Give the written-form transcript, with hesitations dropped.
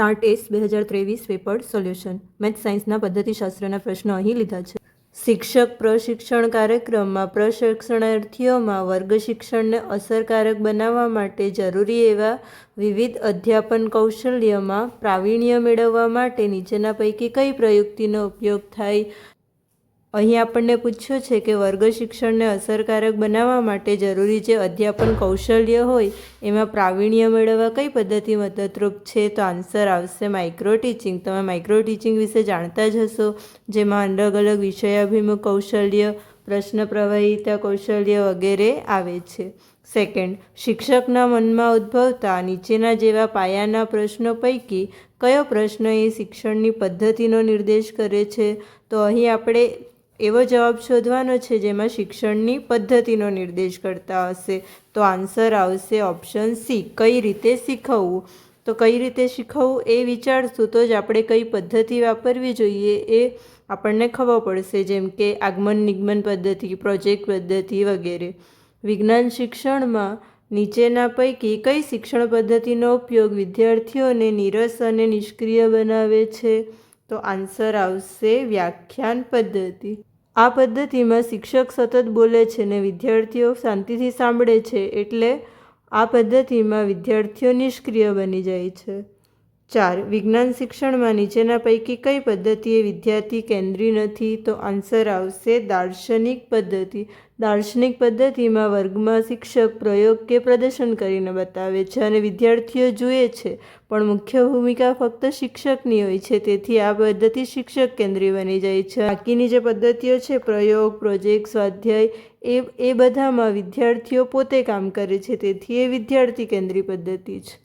TAT 2023 paper solution math સાયન્સના પદ્ધતિશાસ્ત્રના પ્રશ્નો અહીં લીધા છે. શિક્ષક પ્રશિક્ષણ કાર્યક્રમમાં પ્રશિક્ષણાર્થીઓમાં વર્ગ શિક્ષણને અસરકારક બનાવવા માટે જરૂરી એવા વિવિધ અધ્યાપન કૌશલ્યમાં પ્રાવીણ્ય મેળવવા માટે નીચેના પૈકી કઈ પ્રયુક્તિનો ઉપયોગ થાય? અહીં આપણને પૂછ્યું છે કે વર્ગ શિક્ષણને અસરકારક બનાવવા માટે જરૂરી જે અધ્યાપન કૌશલ્ય હોય એમાં પ્રાવીણ્ય મેળવવા કઈ પદ્ધતિ મદદરૂપ છે? તો આન્સર આવશે માઇક્રો ટીચિંગ. તમે માઇક્રો ટીચિંગ વિશે જાણતા જ હશો, જેમાં અલગ અલગ વિષયાભિમુખ કૌશલ્ય, પ્રશ્ન પ્રવાહિતા કૌશલ્ય વગેરે આવે છે. સેકન્ડ, શિક્ષકના મનમાં ઉદ્ભવતા નીચેના જેવા પાયાના પ્રશ્નો પૈકી કયો પ્રશ્ન એ શિક્ષણની પદ્ધતિનો નિર્દેશ કરે છે? તો અહીં આપણે એવો જવાબ શોધવાનો છે જેમાં શિક્ષણની પદ્ધતિનો નિર્દેશ કરતા હશે. તો આન્સર આવશે ઓપ્શન સી, કઈ રીતે શીખવવું. તો કઈ રીતે શીખવવું એ વિચારશું તો જ આપણે કઈ પદ્ધતિ વાપરવી જોઈએ એ આપણને ખબર પડશે, જેમ કે આગમન નિગમન પદ્ધતિ, પ્રોજેક્ટ પદ્ધતિ વગેરે. વિજ્ઞાન શિક્ષણમાં નીચેના પૈકી કઈ શિક્ષણ પદ્ધતિનો ઉપયોગ વિદ્યાર્થીઓને નીરસ અને નિષ્ક્રિય બનાવે છે? તો આન્સર આવશે વ્યાખ્યાન પદ્ધતિ. આ પદ્ધતિમાં શિક્ષક સતત બોલે છે ને વિદ્યાર્થીઓ શાંતિથી સાંભળે છે, એટલે આ પદ્ધતિમાં વિદ્યાર્થીઓ નિષ્ક્રિય બની જાય છે. 4. વિજ્ઞાન શિક્ષણમાં નીચેના પૈકી કઈ પદ્ધતિ એ વિદ્યાર્થી કેન્દ્રી નથી? તો આન્સર આવશે દાર્શનિક પદ્ધતિ. દાર્શનિક પદ્ધતિમાં વર્ગમાં શિક્ષક પ્રયોગ કે પ્રદર્શન કરીને બતાવે છે અને વિદ્યાર્થીઓ જુએ છે, પણ મુખ્ય ભૂમિકા ફક્ત શિક્ષકની હોય છે, તેથી આ પદ્ધતિ શિક્ષક કેન્દ્રી બની જાય છે. બાકીની જે પદ્ધતિઓ છે, પ્રયોગ, પ્રોજેક્ટ, સ્વાધ્યાય, એ બધામાં વિદ્યાર્થીઓ પોતે કામ કરે છે, તેથી એ વિદ્યાર્થી કેન્દ્રી પદ્ધતિ છે.